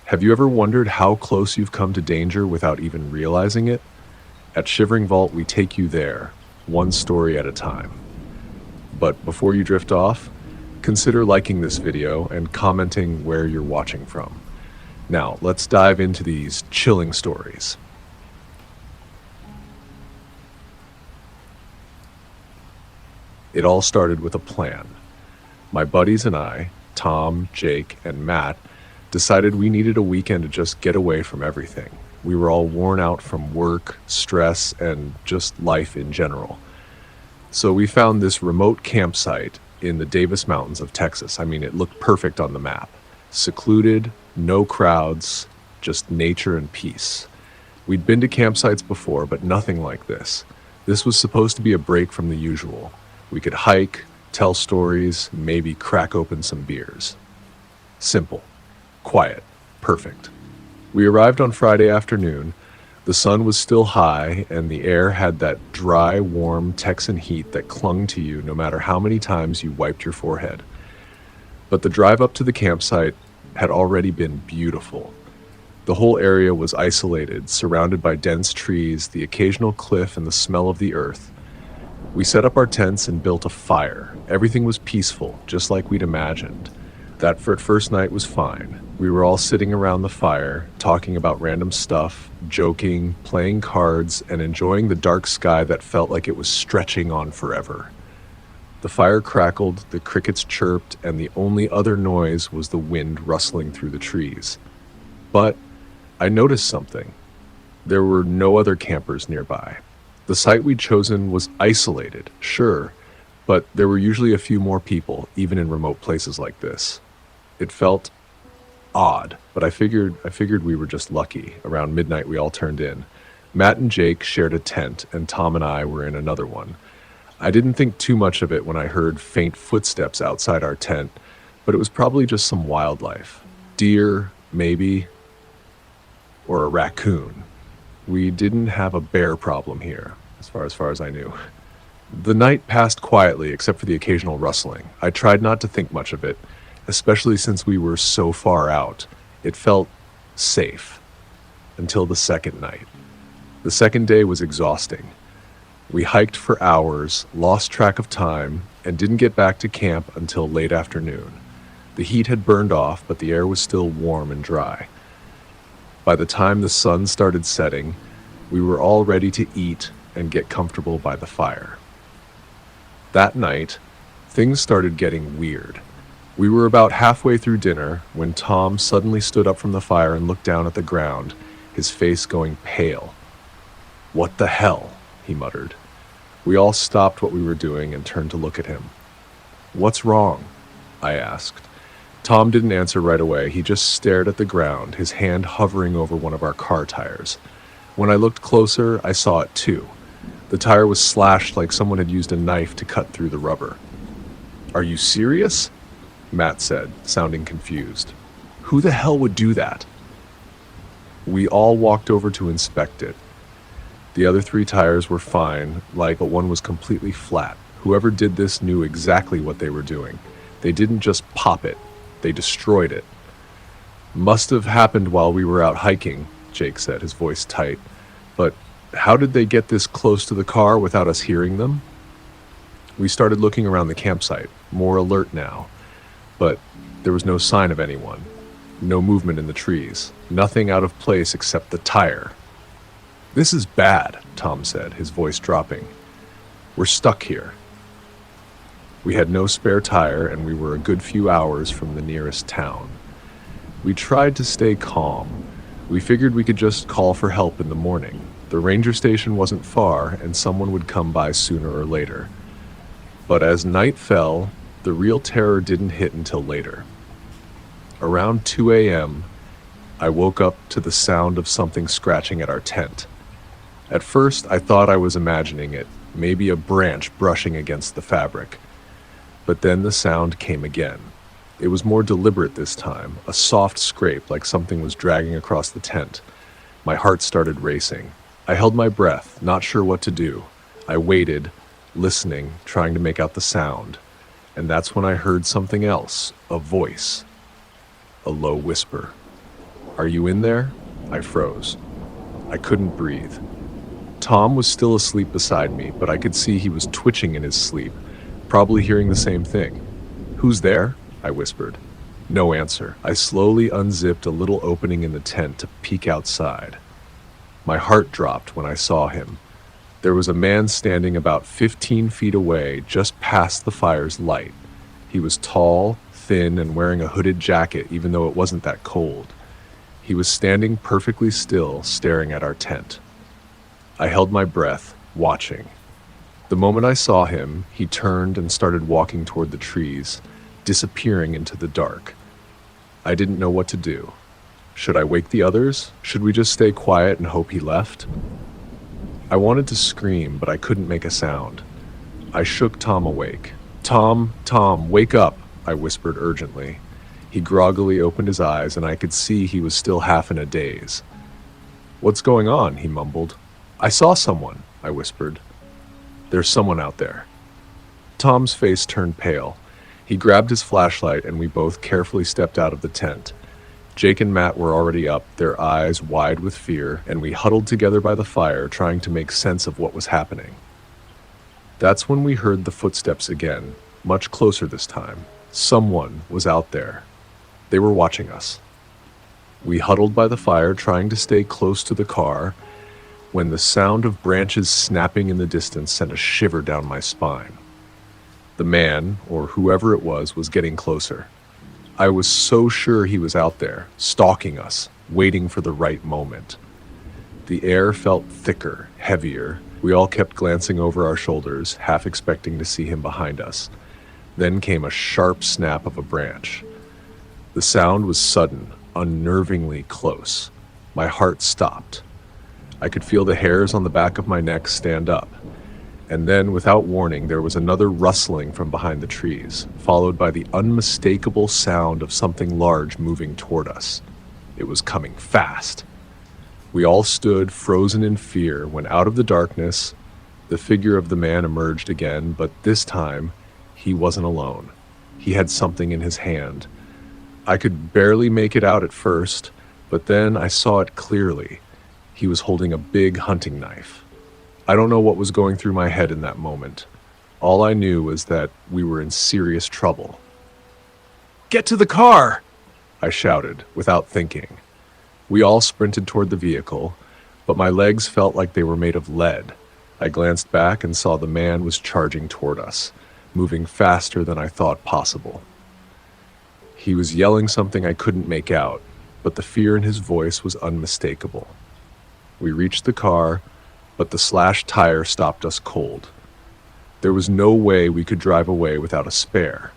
Have you ever wondered how close you've come to danger without even realizing it? At Shivering Vault, we take you there, one story at a time. But before you drift off, consider liking this video and commenting where you're watching from. Now, let's dive into these chilling stories. It all started with a plan. My buddies and I, Tom, Jake, and Matt, decided we needed a weekend to just get away from everything. We were all worn out from work, stress, and just life in general. So we found this remote campsite in the Davis Mountains of Texas. I mean, it looked perfect on the map. Secluded, no crowds, just nature and peace. We'd been to campsites before, but nothing like this. This was supposed to be a break from the usual. We could hike, tell stories, maybe crack open some beers. Simple, quiet, perfect. We arrived on Friday afternoon. The sun was still high, and the air had that dry, warm Texan heat that clung to you no matter how many times you wiped your forehead. But the drive up to the campsite had already been beautiful. The whole area was isolated, surrounded by dense trees, the occasional cliff, and the smell of the earth. We set up our tents and built a fire. Everything was peaceful, just like we'd imagined. That first night was fine. We were all sitting around the fire, talking about random stuff, joking, playing cards, and enjoying the dark sky that felt like it was stretching on forever. The fire crackled, the crickets chirped, and the only other noise was the wind rustling through the trees. But I noticed something. There were no other campers nearby. The site we'd chosen was isolated, sure, but there were usually a few more people, even in remote places like this. It felt odd, but I figured we were just lucky. Around midnight, we all turned in. Matt and Jake shared a tent, and Tom and I were in another one. I didn't think too much of it when I heard faint footsteps outside our tent, but it was probably just some wildlife. Deer, maybe, or a raccoon. We didn't have a bear problem here, as far as I knew. The night passed quietly, except for the occasional rustling. I tried not to think much of it, especially since we were so far out. It felt safe until the second night. The second day was exhausting. We hiked for hours, lost track of time, and didn't get back to camp until late afternoon. The heat had burned off, but the air was still warm and dry. By the time the sun started setting, we were all ready to eat and get comfortable by the fire. That night, things started getting weird. We were about halfway through dinner when Tom suddenly stood up from the fire and looked down at the ground, his face going pale. "What the hell?" he muttered. We all stopped what we were doing and turned to look at him. "What's wrong?" I asked. Tom didn't answer right away. He just stared at the ground, his hand hovering over one of our car tires. When I looked closer, I saw it too. The tire was slashed like someone had used a knife to cut through the rubber. "Are you serious?" Matt said, sounding confused. "Who the hell would do that?" We all walked over to inspect it. The other 3 tires were fine, but one was completely flat. Whoever did this knew exactly what they were doing. They didn't just pop it, they destroyed it. "Must have happened while we were out hiking," Jake said, his voice tight. "But how did they get this close to the car without us hearing them?" We started looking around the campsite, more alert now. But there was no sign of anyone. No movement in the trees. Nothing out of place except the tire. "This is bad," Tom said, his voice dropping. "We're stuck here." We had no spare tire, and we were a good few hours from the nearest town. We tried to stay calm. We figured we could just call for help in the morning. The ranger station wasn't far, and someone would come by sooner or later. But as night fell, the real terror didn't hit until later. Around 2 a.m., I woke up to the sound of something scratching at our tent. At first, I thought I was imagining it, maybe a branch brushing against the fabric. But then the sound came again. It was more deliberate this time, a soft scrape like something was dragging across the tent. My heart started racing. I held my breath, not sure what to do. I waited, listening, trying to make out the sound. And that's when I heard something else, a voice, a low whisper. "Are you in there?" I froze. I couldn't breathe. Tom was still asleep beside me, but I could see he was twitching in his sleep, probably hearing the same thing. "Who's there?" I whispered. No answer. I slowly unzipped a little opening in the tent to peek outside. My heart dropped when I saw him. There was a man standing about 15 feet away, just past the fire's light. He was tall, thin, and wearing a hooded jacket, even though it wasn't that cold. He was standing perfectly still, staring at our tent. I held my breath, watching. The moment I saw him, he turned and started walking toward the trees, disappearing into the dark. I didn't know what to do. Should I wake the others? Should we just stay quiet and hope he left? I wanted to scream, but I couldn't make a sound. I shook Tom awake. Tom, wake up," I whispered urgently. He groggily opened his eyes, and I could see he was still half in a daze. "What's going on?" he mumbled. "I saw someone," I whispered. "There's someone out there." Tom's face turned pale. He grabbed his flashlight, and we both carefully stepped out of the tent. Jake and Matt were already up, their eyes wide with fear, and we huddled together by the fire, trying to make sense of what was happening. That's when we heard the footsteps again, much closer this time. Someone was out there. They were watching us. We huddled by the fire, trying to stay close to the car, when the sound of branches snapping in the distance sent a shiver down my spine. The man, or whoever it was getting closer. I was so sure he was out there, stalking us, waiting for the right moment. The air felt thicker, heavier. We all kept glancing over our shoulders, half expecting to see him behind us. Then came a sharp snap of a branch. The sound was sudden, unnervingly close. My heart stopped. I could feel the hairs on the back of my neck stand up. And then, without warning, there was another rustling from behind the trees, followed by the unmistakable sound of something large moving toward us. It was coming fast. We all stood, frozen in fear, when out of the darkness, the figure of the man emerged again, but this time, he wasn't alone. He had something in his hand. I could barely make it out at first, but then I saw it clearly. He was holding a big hunting knife. I don't know what was going through my head in that moment. All I knew was that we were in serious trouble. "Get to the car!" I shouted, without thinking. We all sprinted toward the vehicle, but my legs felt like they were made of lead. I glanced back and saw the man was charging toward us, moving faster than I thought possible. He was yelling something I couldn't make out, but the fear in his voice was unmistakable. We reached the car, but the slashed tire stopped us cold. There was no way we could drive away without a spare,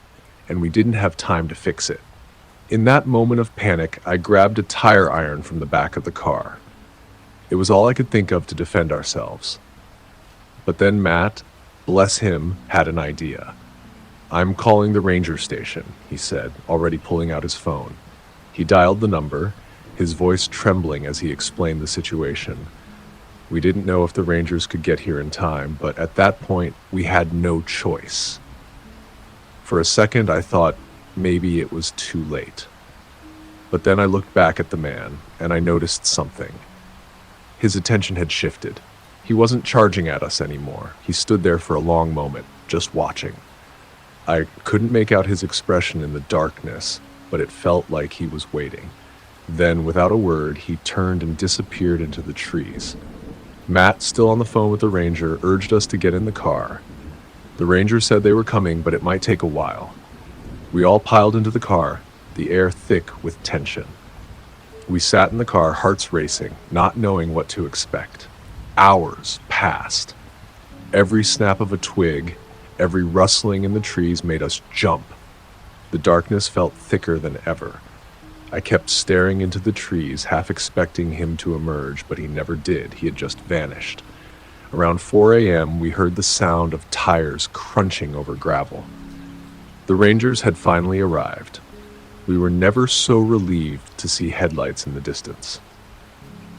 and we didn't have time to fix it. In that moment of panic, I grabbed a tire iron from the back of the car. It was all I could think of to defend ourselves. But then Matt, bless him, had an idea. "I'm calling the ranger station," he said, already pulling out his phone. He dialed the number, his voice trembling as he explained the situation. We didn't know if the Rangers could get here in time, but at that point, we had no choice. For a second, I thought maybe it was too late. But then I looked back at the man, and I noticed something. His attention had shifted. He wasn't charging at us anymore. He stood there for a long moment, just watching. I couldn't make out his expression in the darkness, but it felt like he was waiting. Then, without a word, he turned and disappeared into the trees. Matt, still on the phone with the ranger, urged us to get in the car. The ranger said they were coming, but it might take a while. We all piled into the car, the air thick with tension. We sat in the car, hearts racing, not knowing what to expect. Hours passed. Every snap of a twig, every rustling in the trees made us jump. The darkness felt thicker than ever. I kept staring into the trees, half expecting him to emerge, but he never did. He had just vanished. Around 4 a.m., we heard the sound of tires crunching over gravel. The Rangers had finally arrived. We were never so relieved to see headlights in the distance.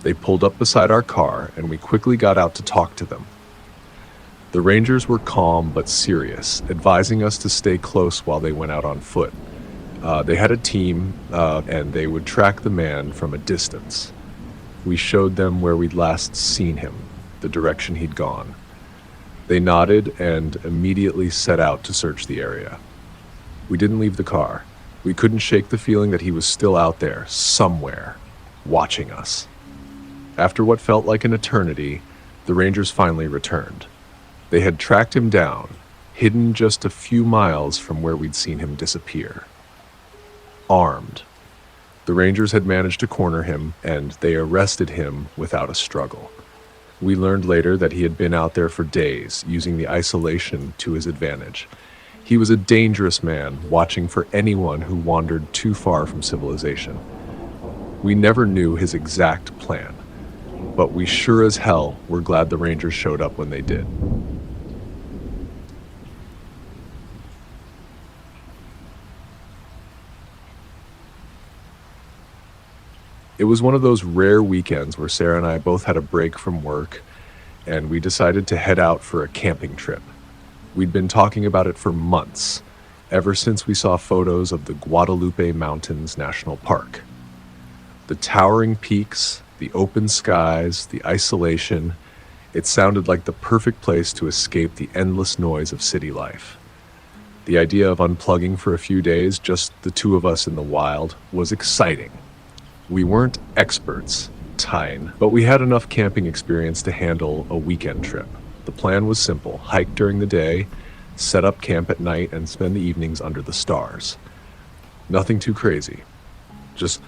They pulled up beside our car, and we quickly got out to talk to them. The Rangers were calm but serious, advising us to stay close while they went out on foot. They had a team, and they would track the man from a distance. We showed them where we'd last seen him, the direction he'd gone. They nodded and immediately set out to search the area. We didn't leave the car. We couldn't shake the feeling that he was still out there, somewhere, watching us. After what felt like an eternity, the Rangers finally returned. They had tracked him down, hidden just a few miles from where we'd seen him disappear. Armed. The Rangers had managed to corner him, and they arrested him without a struggle. We learned later that he had been out there for days, using the isolation to his advantage. He was a dangerous man, watching for anyone who wandered too far from civilization. We never knew his exact plan, but we sure as hell were glad the Rangers showed up when they did. It was one of those rare weekends where Sarah and I both had a break from work, and we decided to head out for a camping trip. We'd been talking about it for months, ever since we saw photos of the Guadalupe Mountains National Park. The towering peaks, the open skies, the isolation, it sounded like the perfect place to escape the endless noise of city life. The idea of unplugging for a few days, just the two of us in the wild, was exciting. We weren't experts, Tyne, but we had enough camping experience to handle a weekend trip. The plan was simple: hike during the day, set up camp at night, and spend the evenings under the stars. Nothing too crazy. Just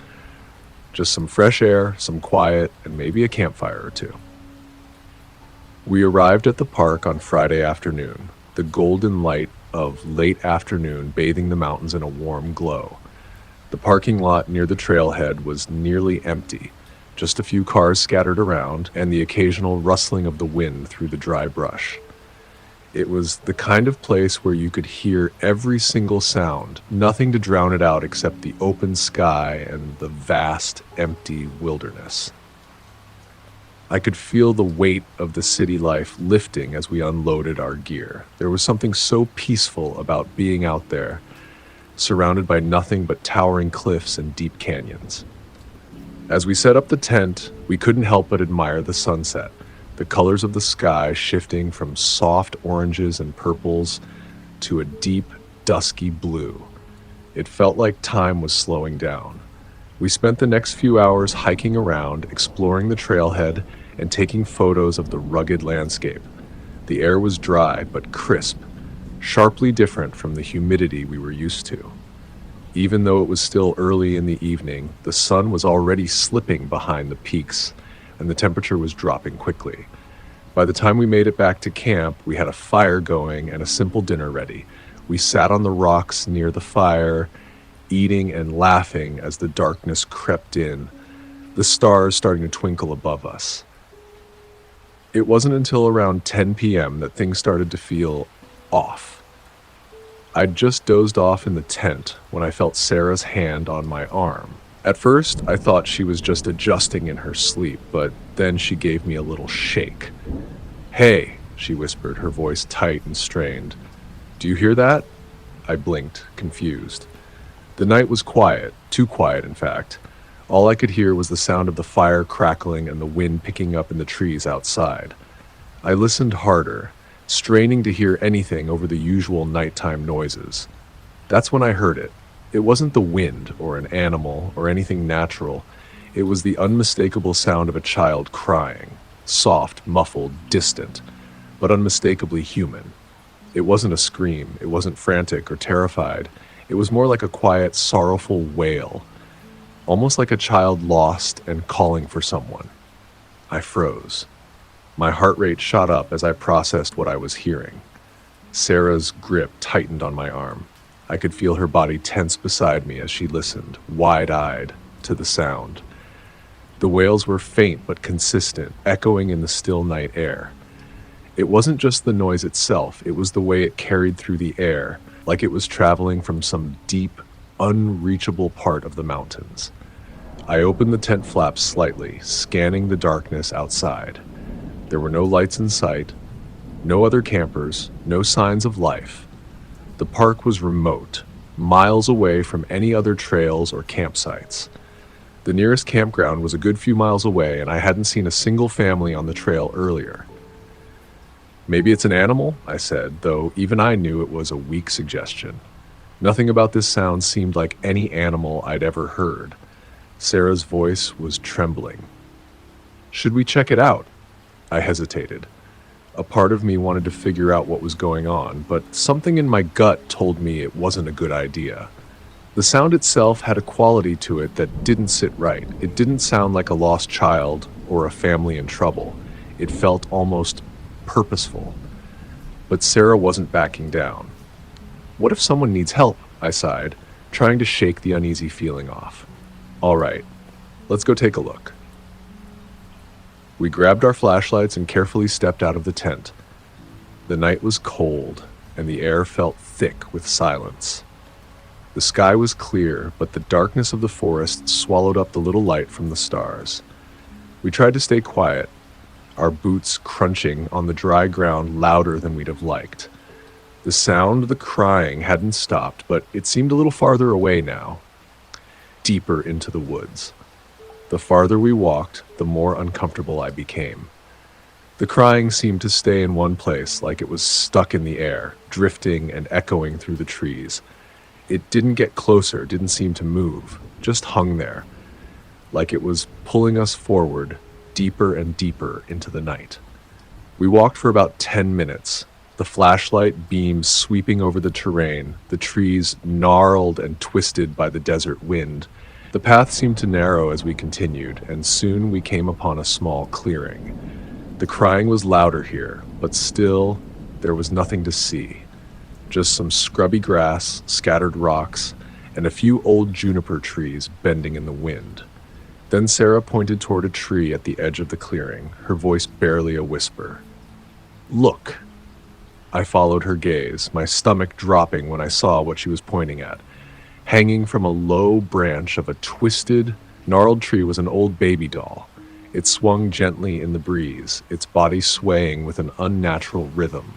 some fresh air, some quiet, and maybe a campfire or two. We arrived at the park on Friday afternoon, the golden light of late afternoon bathing the mountains in a warm glow. The parking lot near the trailhead was nearly empty, just a few cars scattered around, and the occasional rustling of the wind through the dry brush. It was the kind of place where you could hear every single sound, nothing to drown it out except the open sky and the vast, empty wilderness. I could feel the weight of the city life lifting as we unloaded our gear. There was something so peaceful about being out there, surrounded by nothing but towering cliffs and deep canyons. As we set up the tent, we couldn't help but admire the sunset, the colors of the sky shifting from soft oranges and purples to a deep, dusky blue. It felt like time was slowing down. We spent the next few hours hiking around, exploring the trailhead, and taking photos of the rugged landscape. The air was dry but crisp, sharply different from the humidity we were used to. Even though it was still early in the evening, the sun was already slipping behind the peaks, and the temperature was dropping quickly. By the time we made it back to camp, we had a fire going and a simple dinner ready. We sat on the rocks near the fire, eating and laughing as the darkness crept in, the stars starting to twinkle above us. It wasn't until around 10 p.m. that things started to feel off. I'd just dozed off in the tent when I felt Sarah's hand on my arm. At first, I thought she was just adjusting in her sleep, but then she gave me a little shake. "Hey," she whispered, her voice tight and strained. "Do you hear that?" I blinked, confused. The night was quiet, too quiet in fact. All I could hear was the sound of the fire crackling and the wind picking up in the trees outside. I listened harder, straining to hear anything over the usual nighttime noises. That's when I heard it. It wasn't the wind or an animal or anything natural. It was the unmistakable sound of a child crying, soft, muffled, distant, but unmistakably human. It wasn't a scream. It wasn't frantic or terrified. It was more like a quiet, sorrowful wail, almost like a child lost and calling for someone. I froze. My heart rate shot up as I processed what I was hearing. Sarah's grip tightened on my arm. I could feel her body tense beside me as she listened, wide-eyed, to the sound. The wails were faint but consistent, echoing in the still night air. It wasn't just the noise itself, it was the way it carried through the air, like it was traveling from some deep, unreachable part of the mountains. I opened the tent flaps slightly, scanning the darkness outside. There were no lights in sight, no other campers, no signs of life. The park was remote, miles away from any other trails or campsites. The nearest campground was a good few miles away, and I hadn't seen a single family on the trail earlier. Maybe it's an animal, I said, though even I knew it was a weak suggestion. Nothing about this sound seemed like any animal I'd ever heard. Sarah's voice was trembling. Should we check it out? I hesitated. A part of me wanted to figure out what was going on, but something in my gut told me it wasn't a good idea. The sound itself had a quality to it that didn't sit right. It didn't sound like a lost child or a family in trouble. It felt almost purposeful. But Sarah wasn't backing down. What if someone needs help? I sighed, trying to shake the uneasy feeling off. All right, let's go take a look. We grabbed our flashlights and carefully stepped out of the tent. The night was cold, and the air felt thick with silence. The sky was clear, but the darkness of the forest swallowed up the little light from the stars. We tried to stay quiet, our boots crunching on the dry ground louder than we'd have liked. The sound of the crying hadn't stopped, but it seemed a little farther away now, deeper into the woods. The farther we walked, the more uncomfortable I became. The crying seemed to stay in one place, like it was stuck in the air, drifting and echoing through the trees. It didn't get closer, didn't seem to move, just hung there, like it was pulling us forward, deeper and deeper into the night. We walked for about 10 minutes, the flashlight beams sweeping over the terrain, the trees gnarled and twisted by the desert wind. The path seemed to narrow as we continued, and soon we came upon a small clearing. The crying was louder here, but still there was nothing to see. Just some scrubby grass, scattered rocks, and a few old juniper trees bending in the wind. Then Sarah pointed toward a tree at the edge of the clearing, her voice barely a whisper. Look. I followed her gaze, my stomach dropping when I saw what she was pointing at. Hanging from a low branch of a twisted, gnarled tree was an old baby doll. It swung gently in the breeze, its body swaying with an unnatural rhythm.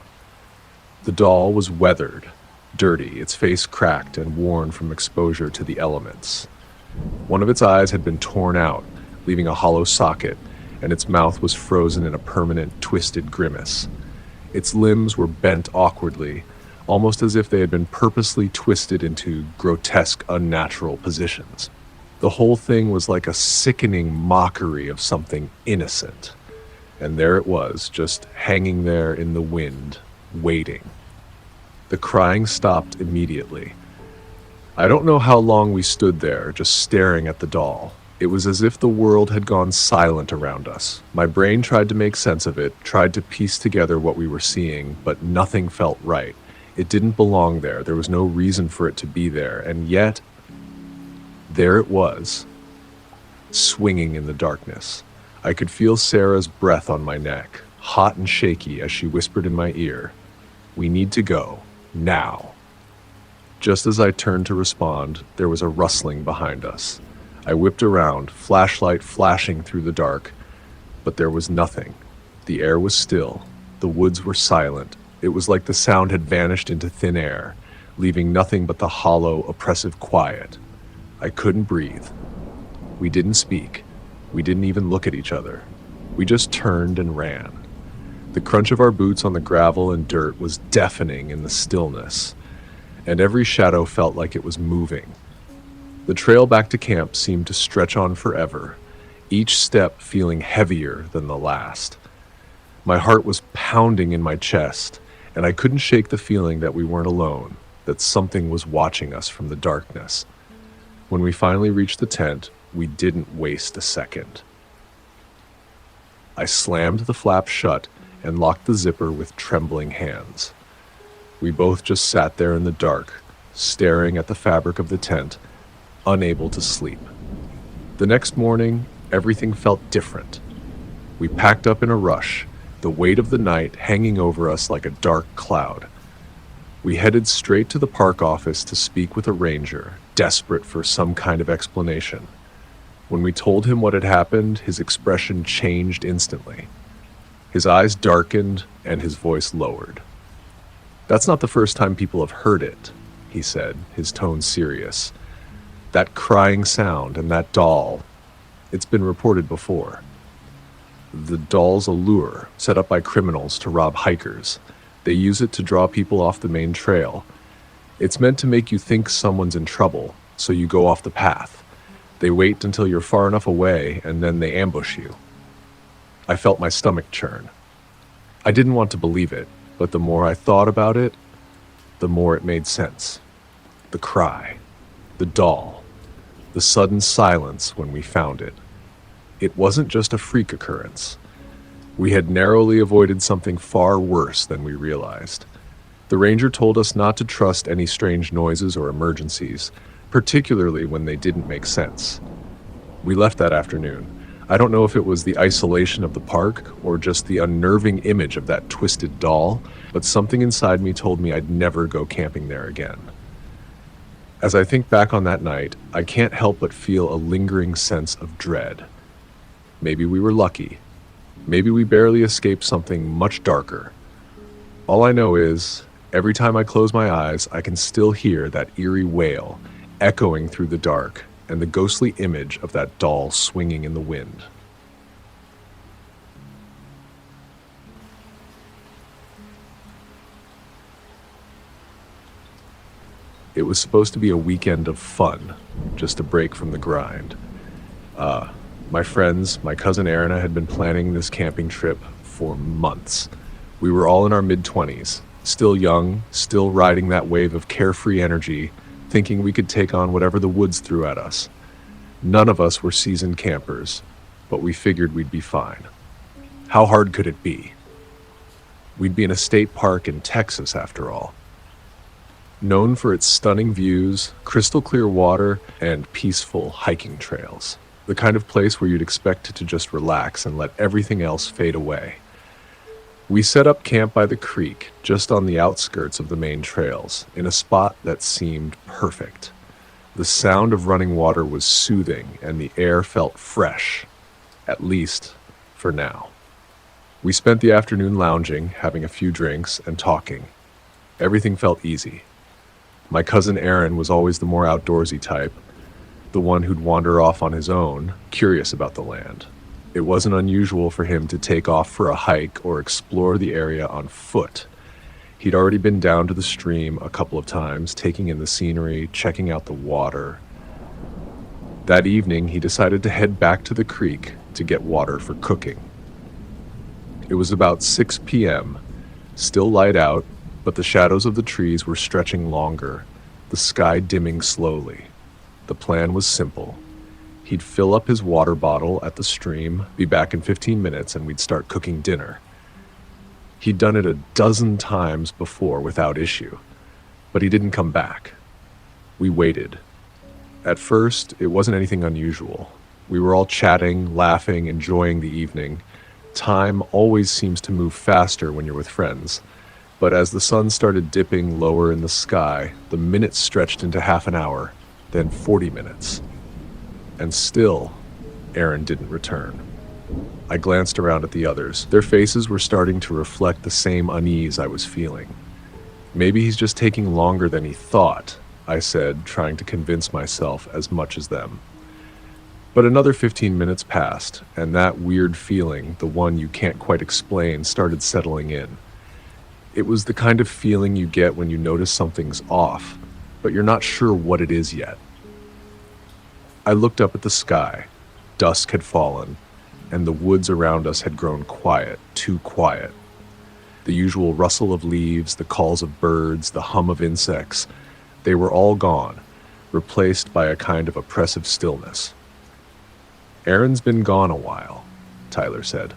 The doll was weathered, dirty, its face cracked and worn from exposure to the elements. One of its eyes had been torn out, leaving a hollow socket, and its mouth was frozen in a permanent, twisted grimace. Its limbs were bent awkwardly, almost as if they had been purposely twisted into grotesque, unnatural positions. The whole thing was like a sickening mockery of something innocent. And there it was, just hanging there in the wind, waiting. The crying stopped immediately. I don't know how long we stood there, just staring at the doll. It was as if the world had gone silent around us. My brain tried to make sense of it, tried to piece together what we were seeing, but nothing felt right. It didn't belong there. There was no reason for it to be there. And yet, there it was, swinging in the darkness. I could feel Sarah's breath on my neck, hot and shaky as she whispered in my ear, "We need to go, now." Just as I turned to respond, there was a rustling behind us. I whipped around, flashlight flashing through the dark, but there was nothing. The air was still. The woods were silent. It was like the sound had vanished into thin air, leaving nothing but the hollow, oppressive quiet. I couldn't breathe. We didn't speak. We didn't even look at each other. We just turned and ran. The crunch of our boots on the gravel and dirt was deafening in the stillness, and every shadow felt like it was moving. The trail back to camp seemed to stretch on forever, each step feeling heavier than the last. My heart was pounding in my chest, and I couldn't shake the feeling that we weren't alone, that something was watching us from the darkness. When we finally reached the tent, we didn't waste a second. I slammed the flap shut and locked the zipper with trembling hands. We both just sat there in the dark, staring at the fabric of the tent, unable to sleep. The next morning, everything felt different. We packed up in a rush, the weight of the night hanging over us like a dark cloud. We headed straight to the park office to speak with a ranger, desperate for some kind of explanation. When we told him what had happened, his expression changed instantly. His eyes darkened and his voice lowered. That's not the first time people have heard it. he said, his tone serious. "That crying sound and that doll. It's been reported before. The doll's a lure set up by criminals to rob hikers. They use it to draw people off the main trail. It's meant to make you think someone's in trouble, so you go off the path. They wait until you're far enough away, and then they ambush you." I felt my stomach churn. I didn't want to believe it, but the more I thought about it, the more it made sense. The cry, the doll, the sudden silence when we found it. It wasn't just a freak occurrence. We had narrowly avoided something far worse than we realized. The ranger told us not to trust any strange noises or emergencies, particularly when they didn't make sense. We left that afternoon. I don't know if it was the isolation of the park or just the unnerving image of that twisted doll, but something inside me told me I'd never go camping there again. As I think back on that night, I can't help but feel a lingering sense of dread. Maybe we were lucky. Maybe we barely escaped something much darker. All I know is, every time I close my eyes, I can still hear that eerie wail echoing through the dark, and the ghostly image of that doll swinging in the wind. It was supposed to be a weekend of fun, just a break from the grind. My friends, my cousin Aaron, had been planning this camping trip for months. We were all in our mid-20s, still young, still riding that wave of carefree energy, thinking we could take on whatever the woods threw at us. None of us were seasoned campers, but we figured we'd be fine. How hard could it be? We'd be in a state park in Texas, after all. Known for its stunning views, crystal clear water, and peaceful hiking trails. The kind of place where you'd expect to just relax and let everything else fade away. We set up camp by the creek, just on the outskirts of the main trails, in a spot that seemed perfect. The sound of running water was soothing, and the air felt fresh, at least for now. We spent the afternoon lounging, having a few drinks, and talking. Everything felt easy. My cousin Aaron was always the more outdoorsy type, the one who'd wander off on his own, curious about the land. It wasn't unusual for him to take off for a hike or explore the area on foot. He'd already been down to the stream a couple of times, taking in the scenery, checking out the water. That evening, he decided to head back to the creek to get water for cooking. It was about 6 p.m., still light out, but the shadows of the trees were stretching longer, the sky dimming slowly. The plan was simple. He'd fill up his water bottle at the stream, be back in 15 minutes, and we'd start cooking dinner. He'd done it a dozen times before without issue, but he didn't come back. We waited. At first, it wasn't anything unusual. We were all chatting, laughing, enjoying the evening. Time always seems to move faster when you're with friends, but as the sun started dipping lower in the sky, the minutes stretched into half an hour, then 40 minutes. And still, Aaron didn't return. I glanced around at the others. Their faces were starting to reflect the same unease I was feeling. "Maybe he's just taking longer than he thought," I said, trying to convince myself as much as them. But another 15 minutes passed, and that weird feeling, the one you can't quite explain, started settling in. It was the kind of feeling you get when you notice something's off, but you're not sure what it is yet. I looked up at the sky. Dusk had fallen, and the woods around us had grown quiet, too quiet. The usual rustle of leaves, the calls of birds, the hum of insects, they were all gone, replaced by a kind of oppressive stillness. "Aaron's been gone a while," Tyler said.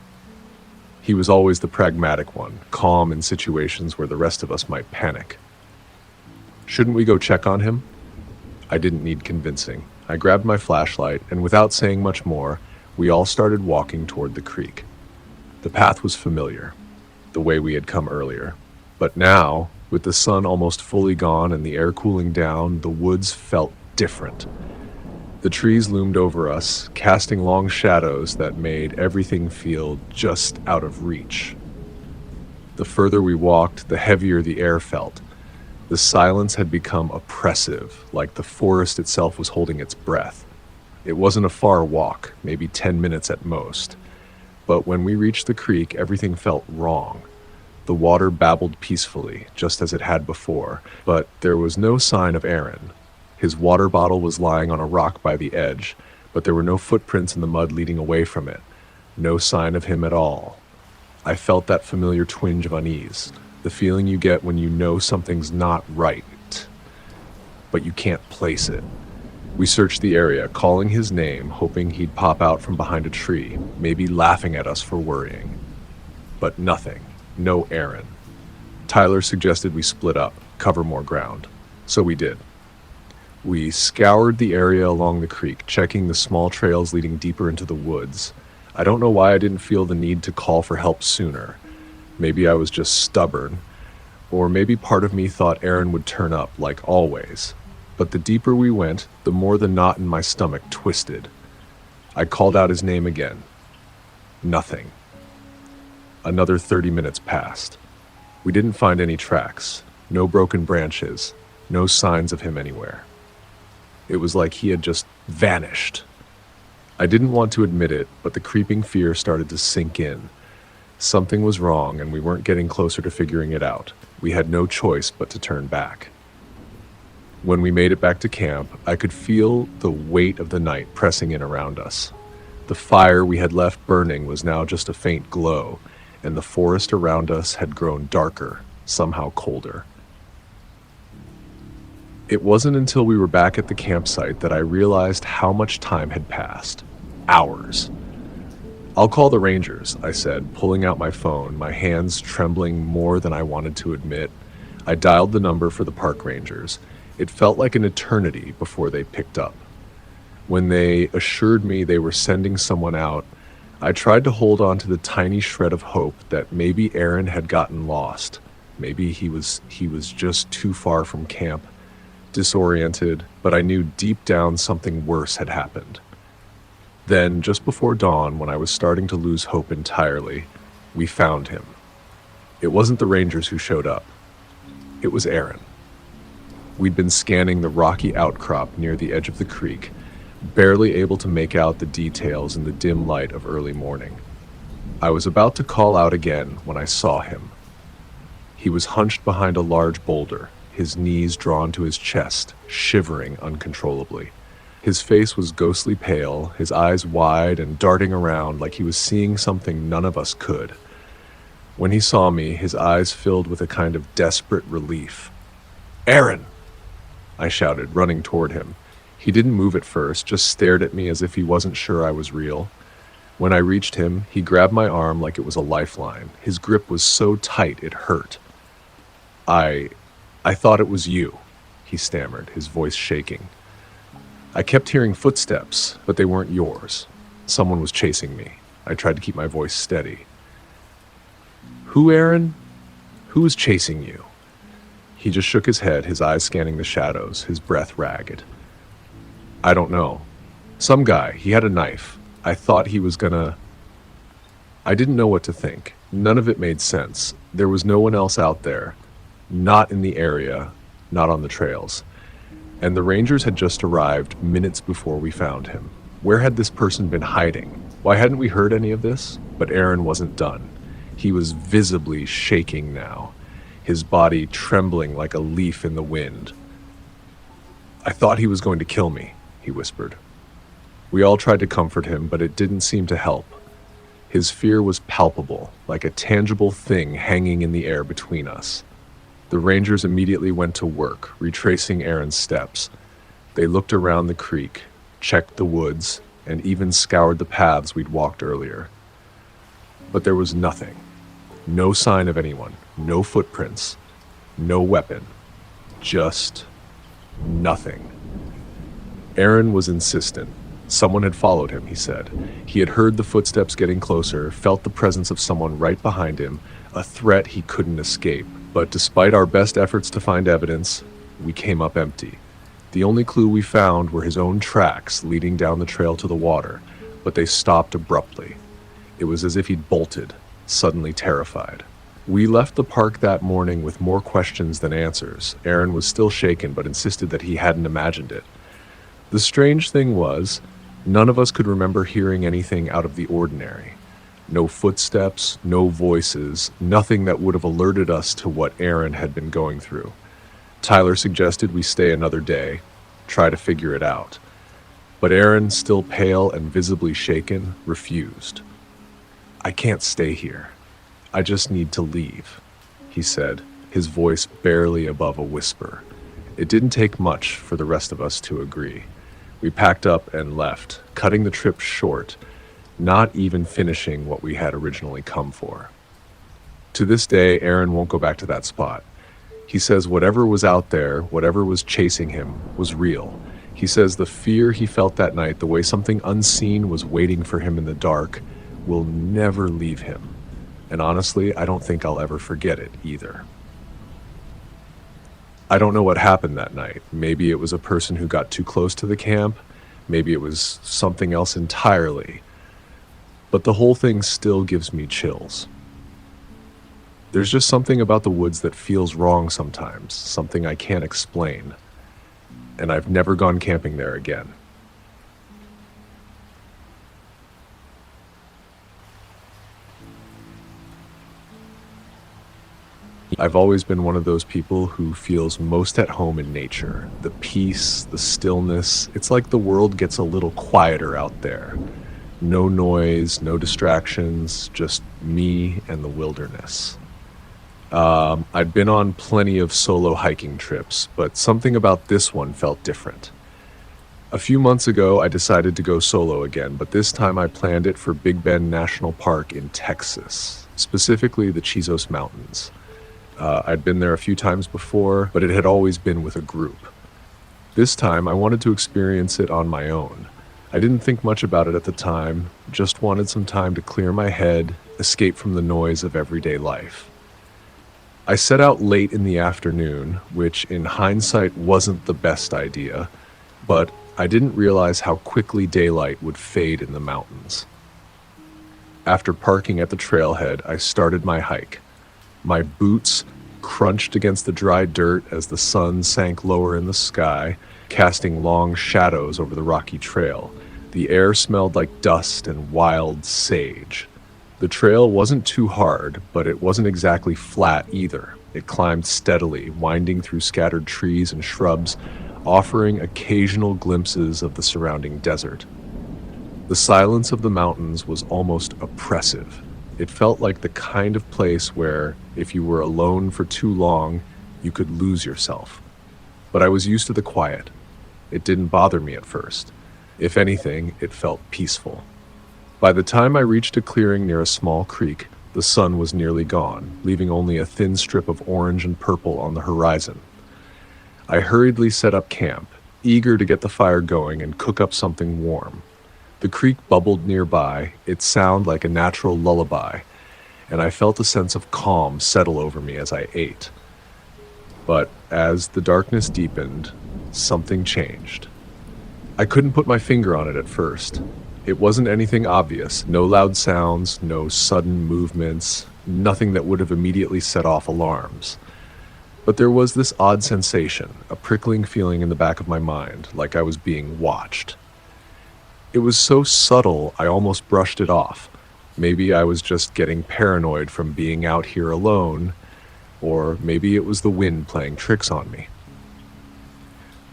He was always the pragmatic one, calm in situations where the rest of us might panic. "Shouldn't we go check on him?" I didn't need convincing. I grabbed my flashlight, and without saying much more, we all started walking toward the creek. The path was familiar, the way we had come earlier. But now, with the sun almost fully gone and the air cooling down, the woods felt different. The trees loomed over us, casting long shadows that made everything feel just out of reach. The further we walked, the heavier the air felt, The silence had become oppressive, like the forest itself was holding its breath. It wasn't a far walk, maybe 10 minutes at most. But when we reached the creek, everything felt wrong. The water babbled peacefully, just as it had before, but there was no sign of Aaron. His water bottle was lying on a rock by the edge, but there were no footprints in the mud leading away from it. No sign of him at all. I felt that familiar twinge of unease, the feeling you get when you know something's not right, but you can't place it. We searched the area, calling his name, hoping he'd pop out from behind a tree, maybe laughing at us for worrying. But nothing. No Aaron. Tyler suggested we split up, cover more ground. So we did. We scoured the area along the creek, checking the small trails leading deeper into the woods. I don't know why I didn't feel the need to call for help sooner. Maybe I was just stubborn, or maybe part of me thought Aaron would turn up, like always. But the deeper we went, the more the knot in my stomach twisted. I called out his name again. Nothing. Another 30 minutes passed. We didn't find any tracks, no broken branches, no signs of him anywhere. It was like he had just vanished. I didn't want to admit it, but the creeping fear started to sink in. Something was wrong, and we weren't getting closer to figuring it out. We had no choice but to turn back. When we made it back to camp, I could feel the weight of the night pressing in around us. The fire we had left burning was now just a faint glow, and the forest around us had grown darker, somehow colder. It wasn't until we were back at the campsite that I realized how much time had passed. Hours. "I'll call the Rangers," I said, pulling out my phone, my hands trembling more than I wanted to admit. I dialed the number for the park rangers. It felt like an eternity before they picked up. When they assured me they were sending someone out, I tried to hold on to the tiny shred of hope that maybe Aaron had gotten lost. Maybe he was just too far from camp, disoriented, but I knew deep down something worse had happened. Then, just before dawn, when I was starting to lose hope entirely, we found him. It wasn't the Rangers who showed up. It was Aaron. We'd been scanning the rocky outcrop near the edge of the creek, barely able to make out the details in the dim light of early morning. I was about to call out again when I saw him. He was hunched behind a large boulder, his knees drawn to his chest, shivering uncontrollably. His face was ghostly pale, his eyes wide and darting around like he was seeing something none of us could. When he saw me, his eyes filled with a kind of desperate relief. "Aaron!" I shouted, running toward him. He didn't move at first, just stared at me as if he wasn't sure I was real. When I reached him, he grabbed my arm like it was a lifeline. His grip was so tight it hurt. I thought it was you," he stammered, his voice shaking. "I kept hearing footsteps, but they weren't yours. Someone was chasing me." I tried to keep my voice steady. "Who, Aaron? Who was chasing you?" He just shook his head, his eyes scanning the shadows, his breath ragged. "I don't know. Some guy. He had a knife. I thought he was gonna..." I didn't know what to think. None of it made sense. There was no one else out there. Not in the area, not on the trails. And the Rangers had just arrived minutes before we found him. Where had this person been hiding? Why hadn't we heard any of this? But Aaron wasn't done. He was visibly shaking now, his body trembling like a leaf in the wind. "I thought he was going to kill me," he whispered. We all tried to comfort him, but it didn't seem to help. His fear was palpable, like a tangible thing hanging in the air between us. The Rangers immediately went to work, retracing Aaron's steps. They looked around the creek, checked the woods, and even scoured the paths we'd walked earlier. But there was nothing. No sign of anyone, no footprints, no weapon. Just nothing. Aaron was insistent. Someone had followed him, he said. He had heard the footsteps getting closer, felt the presence of someone right behind him, a threat he couldn't escape. But despite our best efforts to find evidence, we came up empty. The only clue we found were his own tracks leading down the trail to the water, but they stopped abruptly. It was as if he'd bolted, suddenly terrified. We left the park that morning with more questions than answers. Aaron was still shaken, but insisted that he hadn't imagined it. The strange thing was, none of us could remember hearing anything out of the ordinary. No footsteps, no voices, nothing that would have alerted us to what Aaron had been going through. Tyler suggested we stay another day, try to figure it out. But Aaron, still pale and visibly shaken, refused. "I can't stay here. I just need to leave," he said, his voice barely above a whisper. It didn't take much for the rest of us to agree. We packed up and left, cutting the trip short, not even finishing what we had originally come for. To this day, Aaron won't go back to that spot. He says whatever was out there, whatever was chasing him, was real. He says the fear he felt that night, the way something unseen was waiting for him in the dark, will never leave him. And honestly, I don't think I'll ever forget it either. I don't know what happened that night. Maybe it was a person who got too close to the camp. Maybe it was something else entirely. But the whole thing still gives me chills. There's just something about the woods that feels wrong sometimes, something I can't explain. And I've never gone camping there again. I've always been one of those people who feels most at home in nature. The peace, the stillness. It's like the world gets a little quieter out there. No noise, no distractions, just me and the wilderness. I'd been on plenty of solo hiking trips, but something about this one felt different. A few months ago, I decided to go solo again, but this time I planned it for Big Bend National Park in Texas, specifically the Chizos Mountains. I'd been there a few times before, but it had always been with a group. This time, I wanted to experience it on my own. I didn't think much about it at the time, just wanted some time to clear my head, escape from the noise of everyday life. I set out late in the afternoon, which in hindsight wasn't the best idea, but I didn't realize how quickly daylight would fade in the mountains. After parking at the trailhead, I started my hike. My boots crunched against the dry dirt as the sun sank lower in the sky, casting long shadows over the rocky trail. The air smelled like dust and wild sage. The trail wasn't too hard, but it wasn't exactly flat either. It climbed steadily, winding through scattered trees and shrubs, offering occasional glimpses of the surrounding desert. The silence of the mountains was almost oppressive. It felt like the kind of place where, if you were alone for too long, you could lose yourself. But I was used to the quiet. It didn't bother me at first. If anything, it felt peaceful. By the time I reached a clearing near a small creek, the sun was nearly gone, leaving only a thin strip of orange and purple on the horizon. I hurriedly set up camp, eager to get the fire going and cook up something warm. The creek bubbled nearby, its sound like a natural lullaby, and I felt a sense of calm settle over me as I ate. But as the darkness deepened, something changed. I couldn't put my finger on it at first. It wasn't anything obvious, no loud sounds, no sudden movements, nothing that would have immediately set off alarms. But there was this odd sensation, a prickling feeling in the back of my mind, like I was being watched. It was so subtle, I almost brushed it off. Maybe I was just getting paranoid from being out here alone, or maybe it was the wind playing tricks on me.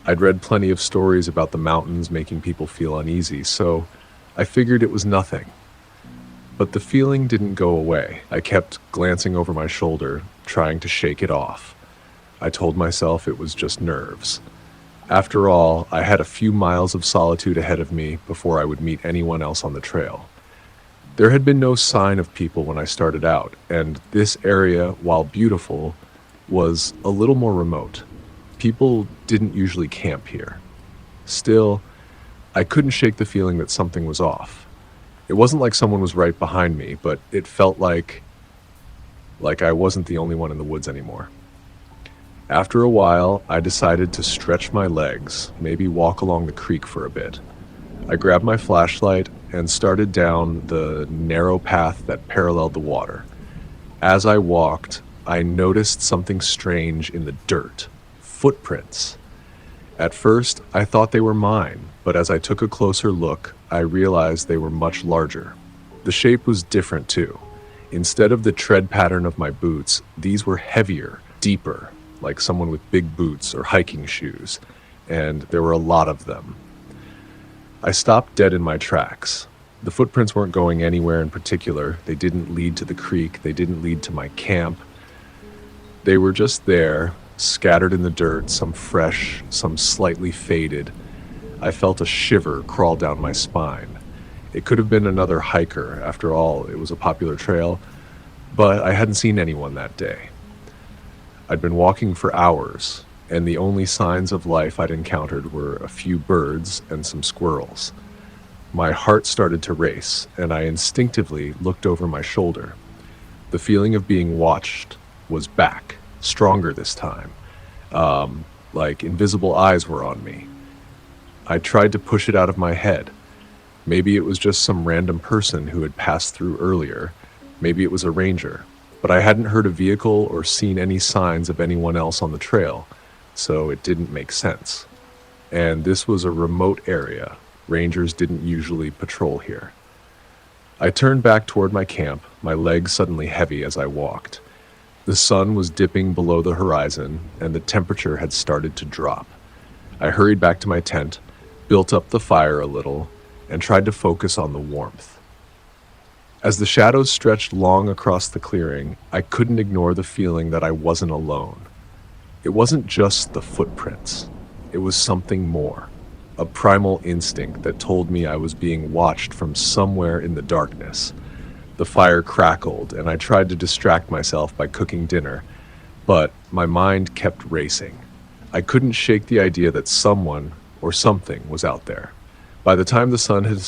I'd read plenty of stories about the mountains making people feel uneasy, so I figured it was nothing. But the feeling didn't go away. I kept glancing over my shoulder, trying to shake it off. I told myself it was just nerves. After all, I had a few miles of solitude ahead of me before I would meet anyone else on the trail. There had been no sign of people when I started out, and this area, while beautiful, was a little more remote. People didn't usually camp here. Still, I couldn't shake the feeling that something was off. It wasn't like someone was right behind me, but it felt like I wasn't the only one in the woods anymore. After a while, I decided to stretch my legs, maybe walk along the creek for a bit. I grabbed my flashlight and started down the narrow path that paralleled the water. As I walked, I noticed something strange in the dirt. Footprints. At first, I thought they were mine, but as I took a closer look, I realized they were much larger. The shape was different too. Instead of the tread pattern of my boots, these were heavier, deeper, like someone with big boots or hiking shoes, and there were a lot of them. I stopped dead in my tracks. The footprints weren't going anywhere in particular. They didn't lead to the creek. They didn't lead to my camp. They were just there, scattered in the dirt, some fresh, some slightly faded. I felt a shiver crawl down my spine. It could have been another hiker. After all, it was a popular trail, but I hadn't seen anyone that day. I'd been walking for hours, and the only signs of life I'd encountered were a few birds and some squirrels. My heart started to race, and I instinctively looked over my shoulder. The feeling of being watched was back, stronger this time. Like invisible eyes were on me. I tried to push it out of my head. Maybe it was just some random person who had passed through earlier. Maybe it was a ranger. But I hadn't heard a vehicle or seen any signs of anyone else on the trail, so it didn't make sense. And this was a remote area. Rangers didn't usually patrol here. I turned back toward my camp, my legs suddenly heavy as I walked. The sun was dipping below the horizon, and the temperature had started to drop. I hurried back to my tent, built up the fire a little, and tried to focus on the warmth. As the shadows stretched long across the clearing, I couldn't ignore the feeling that I wasn't alone. It wasn't just the footprints. It was something more. A primal instinct that told me I was being watched from somewhere in the darkness. The fire crackled, and I tried to distract myself by cooking dinner, but my mind kept racing. I couldn't shake the idea that someone or something was out there. By the time the sun had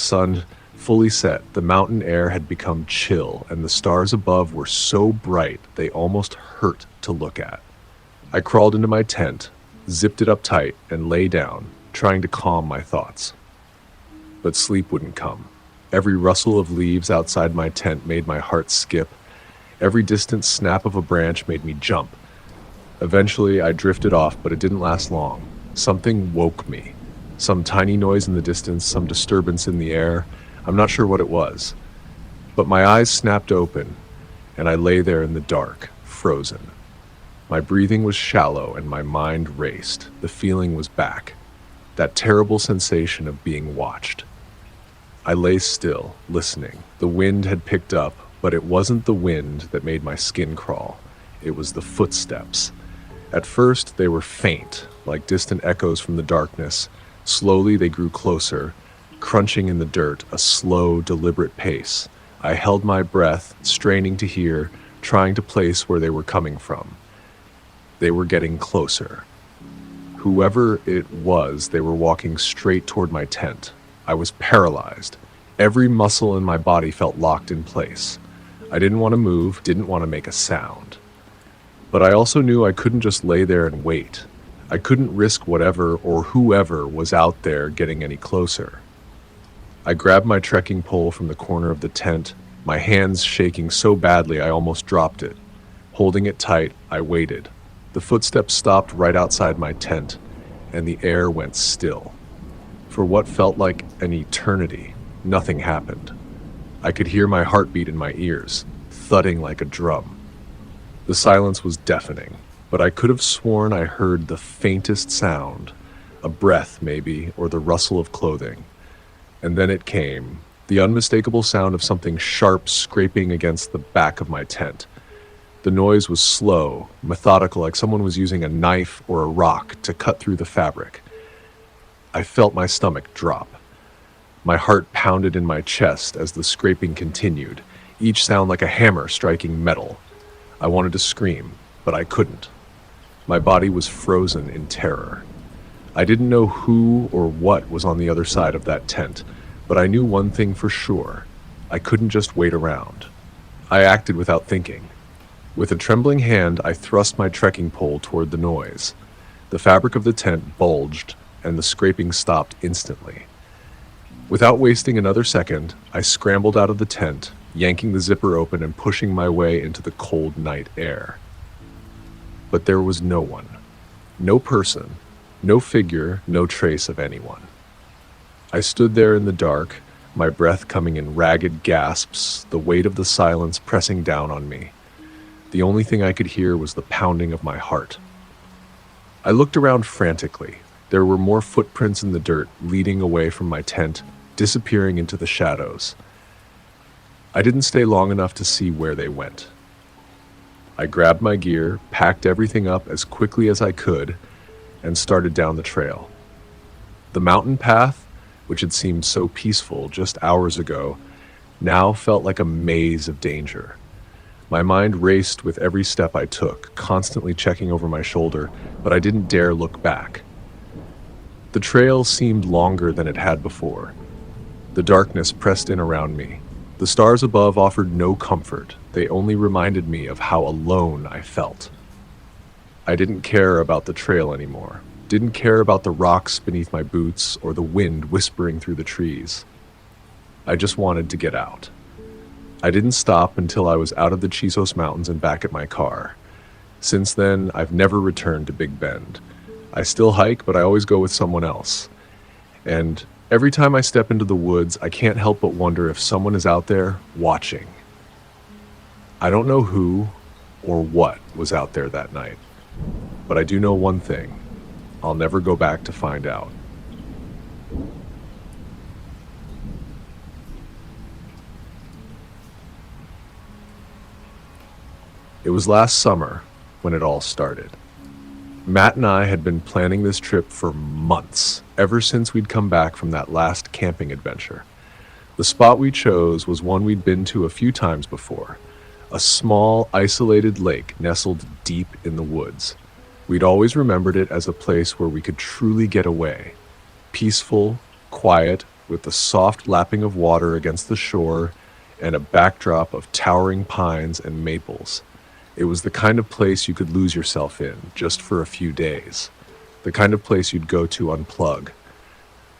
fully set, the mountain air had become chill, and the stars above were so bright they almost hurt to look at. I crawled into my tent, zipped it up tight, and lay down, trying to calm my thoughts. But sleep wouldn't come. Every rustle of leaves outside my tent made my heart skip. Every distant snap of a branch made me jump. Eventually, I drifted off, but it didn't last long. Something woke me. Some tiny noise in the distance, some disturbance in the air. I'm not sure what it was. But my eyes snapped open, and I lay there in the dark, frozen. My breathing was shallow, and my mind raced. The feeling was back. That terrible sensation of being watched. I lay still, listening. The wind had picked up, but it wasn't the wind that made my skin crawl. It was the footsteps. At first, they were faint, like distant echoes from the darkness. Slowly, they grew closer, crunching in the dirt, a slow, deliberate pace. I held my breath, straining to hear, trying to place where they were coming from. They were getting closer. Whoever it was, they were walking straight toward my tent. I was paralyzed. Every muscle in my body felt locked in place. I didn't want to move, didn't want to make a sound. But I also knew I couldn't just lay there and wait. I couldn't risk whatever or whoever was out there getting any closer. I grabbed my trekking pole from the corner of the tent, my hands shaking so badly I almost dropped it. Holding it tight, I waited. The footsteps stopped right outside my tent, and the air went still. For what felt like an eternity, nothing happened. I could hear my heartbeat in my ears, thudding like a drum. The silence was deafening, but I could have sworn I heard the faintest sound, a breath maybe, or the rustle of clothing. And then it came, the unmistakable sound of something sharp scraping against the back of my tent. The noise was slow, methodical, like someone was using a knife or a rock to cut through the fabric. I felt my stomach drop. My heart pounded in my chest as the scraping continued, each sound like a hammer striking metal. I wanted to scream, but I couldn't. My body was frozen in terror. I didn't know who or what was on the other side of that tent, but I knew one thing for sure. I couldn't just wait around. I acted without thinking. With a trembling hand, I thrust my trekking pole toward the noise. The fabric of the tent bulged, and the scraping stopped instantly. Without wasting another second, I scrambled out of the tent, yanking the zipper open and pushing my way into the cold night air. But there was no one. No person, no figure, no trace of anyone. I stood there in the dark, my breath coming in ragged gasps, the weight of the silence pressing down on me. The only thing I could hear was the pounding of my heart. I looked around frantically. There were more footprints in the dirt, leading away from my tent, disappearing into the shadows. I didn't stay long enough to see where they went. I grabbed my gear, packed everything up as quickly as I could, and started down the trail. The mountain path, which had seemed so peaceful just hours ago, now felt like a maze of danger. My mind raced with every step I took, constantly checking over my shoulder, but I didn't dare look back. The trail seemed longer than it had before. The darkness pressed in around me. The stars above offered no comfort. They only reminded me of how alone I felt. I didn't care about the trail anymore. Didn't care about the rocks beneath my boots or the wind whispering through the trees. I just wanted to get out. I didn't stop until I was out of the Chisos Mountains and back at my car. Since then, I've never returned to Big Bend. I still hike, but I always go with someone else. And every time I step into the woods, I can't help but wonder if someone is out there watching. I don't know who or what was out there that night, but I do know one thing. I'll never go back to find out. It was last summer when it all started. Matt and I had been planning this trip for months, ever since we'd come back from that last camping adventure. The spot we chose was one we'd been to a few times before, a small, isolated lake nestled deep in the woods. We'd always remembered it as a place where we could truly get away. Peaceful, quiet, with the soft lapping of water against the shore and a backdrop of towering pines and maples. It was the kind of place you could lose yourself in just for a few days. The kind of place you'd go to unplug.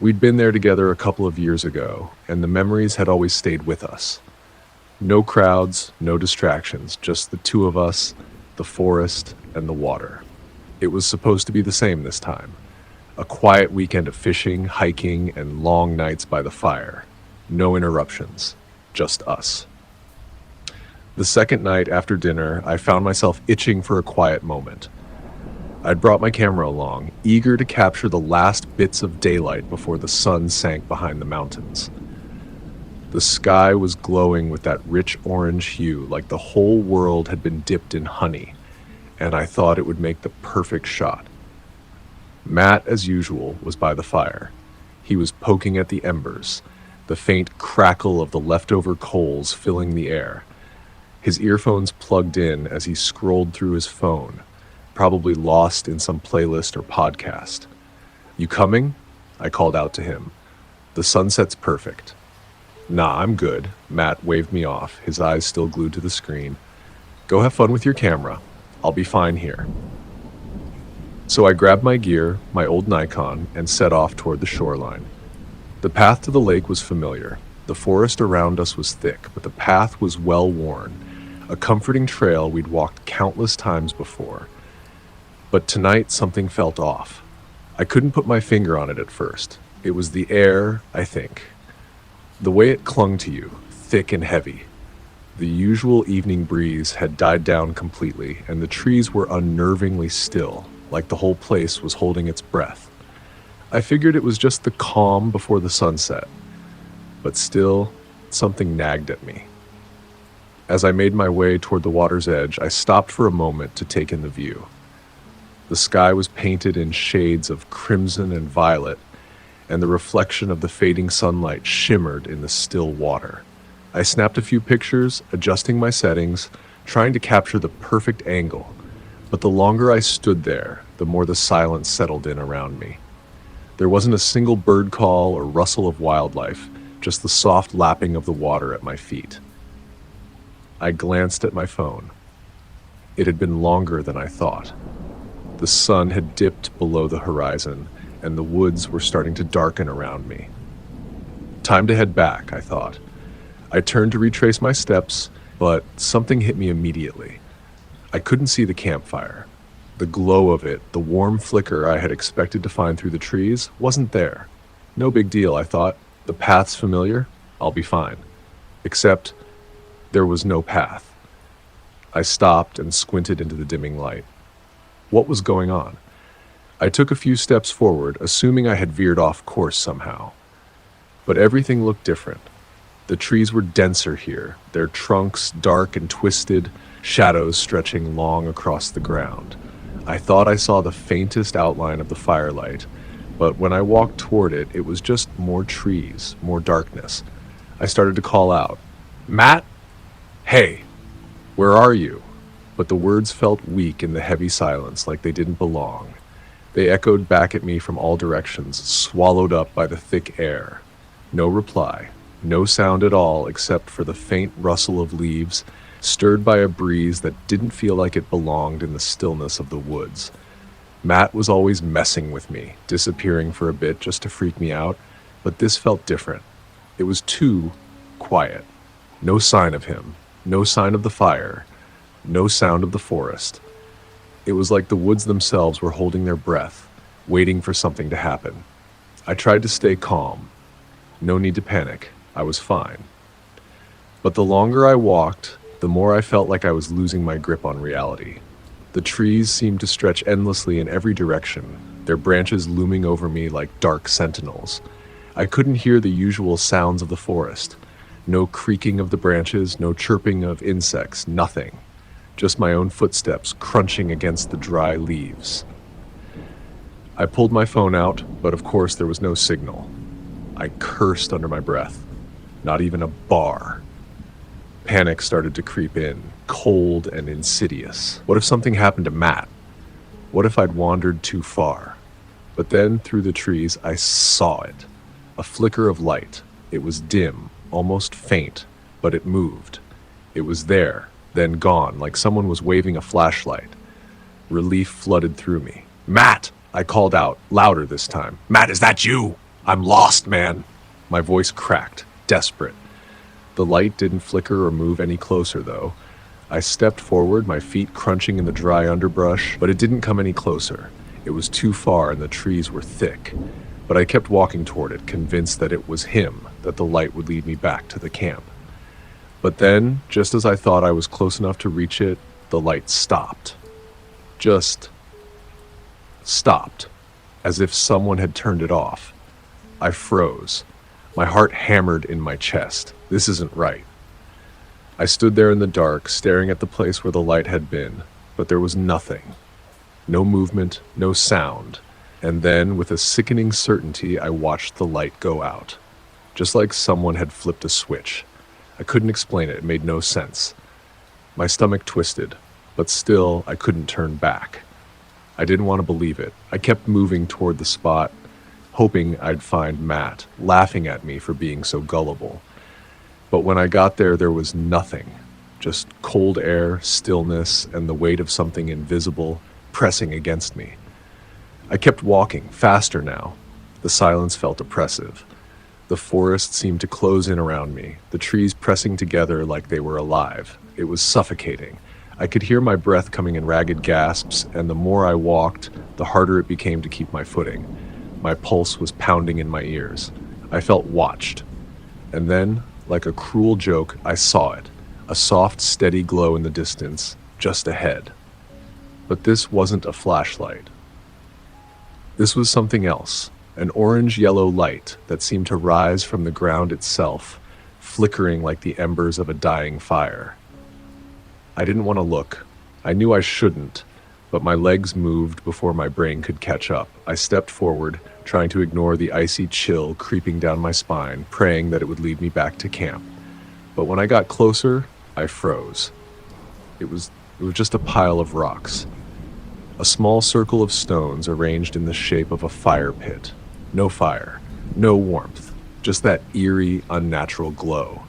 We'd been there together a couple of years ago, and the memories had always stayed with us. No crowds, no distractions, just the two of us, the forest, and the water. It was supposed to be the same this time. A quiet weekend of fishing, hiking, and long nights by the fire. No interruptions, just us. The second night after dinner, I found myself itching for a quiet moment. I'd brought my camera along, eager to capture the last bits of daylight before the sun sank behind the mountains. The sky was glowing with that rich orange hue, like the whole world had been dipped in honey, and I thought it would make the perfect shot. Matt, as usual, was by the fire. He was poking at the embers, the faint crackle of the leftover coals filling the air. His earphones plugged in as he scrolled through his phone, probably lost in some playlist or podcast. "You coming?" I called out to him. "The sunset's perfect." "Nah, I'm good." Matt waved me off, his eyes still glued to the screen. "Go have fun with your camera. I'll be fine here." So I grabbed my gear, my old Nikon, and set off toward the shoreline. The path to the lake was familiar. The forest around us was thick, but the path was well worn, a comforting trail we'd walked countless times before. But tonight something felt off. I couldn't put my finger on it at first. It was the air, I think. The way it clung to you, thick and heavy. The usual evening breeze had died down completely, and the trees were unnervingly still, like the whole place was holding its breath. I figured it was just the calm before the sunset, but still, something nagged at me. As I made my way toward the water's edge, I stopped for a moment to take in the view. The sky was painted in shades of crimson and violet, and the reflection of the fading sunlight shimmered in the still water. I snapped a few pictures, adjusting my settings, trying to capture the perfect angle, but the longer I stood there, the more the silence settled in around me. There wasn't a single bird call or rustle of wildlife, just the soft lapping of the water at my feet. I glanced at my phone. It had been longer than I thought. The sun had dipped below the horizon, and the woods were starting to darken around me. Time to head back, I thought. I turned to retrace my steps, but something hit me immediately. I couldn't see the campfire. The glow of it, the warm flicker I had expected to find through the trees, wasn't there. No big deal, I thought. The path's familiar. I'll be fine. Except there was no path. I stopped and squinted into the dimming light. What was going on? I took a few steps forward, assuming I had veered off course somehow. But everything looked different. The trees were denser here, their trunks dark and twisted, shadows stretching long across the ground. I thought I saw the faintest outline of the firelight, but when I walked toward it, it was just more trees, more darkness. I started to call out, "Matt? Hey, where are you?" But the words felt weak in the heavy silence, like they didn't belong. They echoed back at me from all directions, swallowed up by the thick air. No reply, no sound at all except for the faint rustle of leaves, stirred by a breeze that didn't feel like it belonged in the stillness of the woods. Matt was always messing with me, disappearing for a bit just to freak me out, but this felt different. It was too quiet. No sign of him, no sign of the fire, no sound of the forest. It was like the woods themselves were holding their breath, waiting for something to happen. I tried to stay calm. No need to panic. I was fine. But the longer I walked, the more I felt like I was losing my grip on reality. The trees seemed to stretch endlessly in every direction, their branches looming over me like dark sentinels. I couldn't hear the usual sounds of the forest. No creaking of the branches, no chirping of insects, nothing. Just my own footsteps crunching against the dry leaves. I pulled my phone out, but of course there was no signal. I cursed under my breath. Not even a bar. Panic started to creep in, cold and insidious. What if something happened to Matt? What if I'd wandered too far? But then, through the trees, I saw it. A flicker of light. It was dim, almost faint, but it moved. It was there, then gone, like someone was waving a flashlight. Relief flooded through me. "Matt!" I called out, louder this time. "Matt, is that you? I'm lost, man." My voice cracked, desperate. The light didn't flicker or move any closer, though. I stepped forward, my feet crunching in the dry underbrush, but it didn't come any closer. It was too far and the trees were thick. But I kept walking toward it, convinced that it was him, that the light would lead me back to the camp. But then, just as I thought I was close enough to reach it, the light stopped. Just stopped, as if someone had turned it off. I froze. My heart hammered in my chest. This isn't right. I stood there in the dark, staring at the place where the light had been, but there was nothing. No movement, no sound. And then, with a sickening certainty, I watched the light go out. Just like someone had flipped a switch. I couldn't explain it. It made no sense. My stomach twisted, but still, I couldn't turn back. I didn't want to believe it. I kept moving toward the spot, hoping I'd find Matt, laughing at me for being so gullible. But when I got there, there was nothing. Just cold air, stillness, and the weight of something invisible pressing against me. I kept walking, faster now. The silence felt oppressive. The forest seemed to close in around me, the trees pressing together like they were alive. It was suffocating. I could hear my breath coming in ragged gasps, and the more I walked, the harder it became to keep my footing. My pulse was pounding in my ears. I felt watched. And then, like a cruel joke, I saw it. A soft, steady glow in the distance, just ahead. But this wasn't a flashlight. This was something else, an orange-yellow light that seemed to rise from the ground itself, flickering like the embers of a dying fire. I didn't want to look. I knew I shouldn't, but my legs moved before my brain could catch up. I stepped forward, trying to ignore the icy chill creeping down my spine, praying that it would lead me back to camp. But when I got closer, I froze. It was just a pile of rocks. A small circle of stones arranged in the shape of a fire pit. No fire, no warmth, just that eerie, unnatural glow.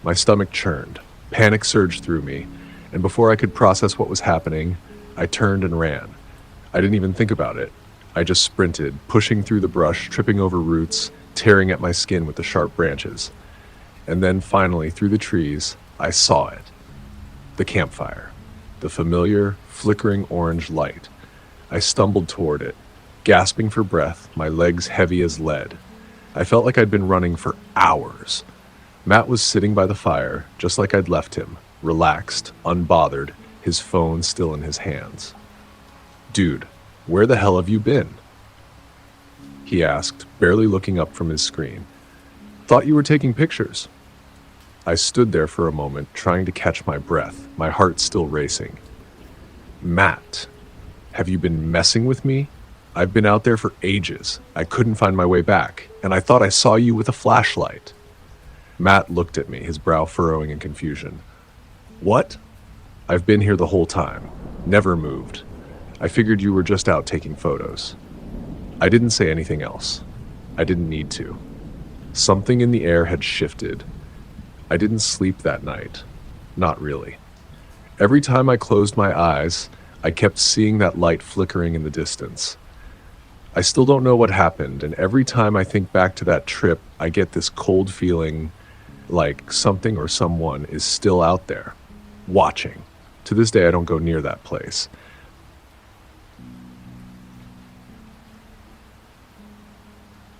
My stomach churned. Panic surged through me, and before I could process what was happening, I turned and ran. I didn't even think about it. I just sprinted, pushing through the brush, tripping over roots, tearing at my skin with the sharp branches. And then finally, through the trees, I saw it. The campfire. The familiar, flickering orange light. I stumbled toward it, gasping for breath, my legs heavy as lead. I felt like I'd been running for hours. Matt was sitting by the fire, just like I'd left him, relaxed, unbothered, his phone still in his hands. "Dude, where the hell have you been?" he asked, barely looking up from his screen. "Thought you were taking pictures." I stood there for a moment, trying to catch my breath, my heart still racing. "Matt, have you been messing with me? I've been out there for ages. I couldn't find my way back, and I thought I saw you with a flashlight." Matt looked at me, his brow furrowing in confusion. "What?" "I've been here the whole time. Never moved. I figured you were just out taking photos." I didn't say anything else. I didn't need to. Something in the air had shifted. I didn't sleep that night. Not really. Every time I closed my eyes, I kept seeing that light flickering in the distance. I still don't know what happened, and every time I think back to that trip, I get this cold feeling like something or someone is still out there, watching. To this day, I don't go near that place.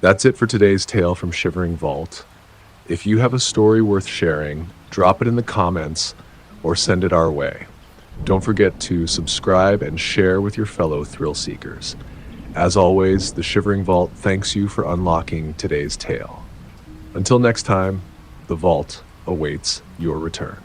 That's it for today's tale from Shivering Vault. If you have a story worth sharing, drop it in the comments or send it our way. Don't forget to subscribe and share with your fellow thrill seekers. As always, the Shivering Vault thanks you for unlocking today's tale. Until next time, the vault awaits your return.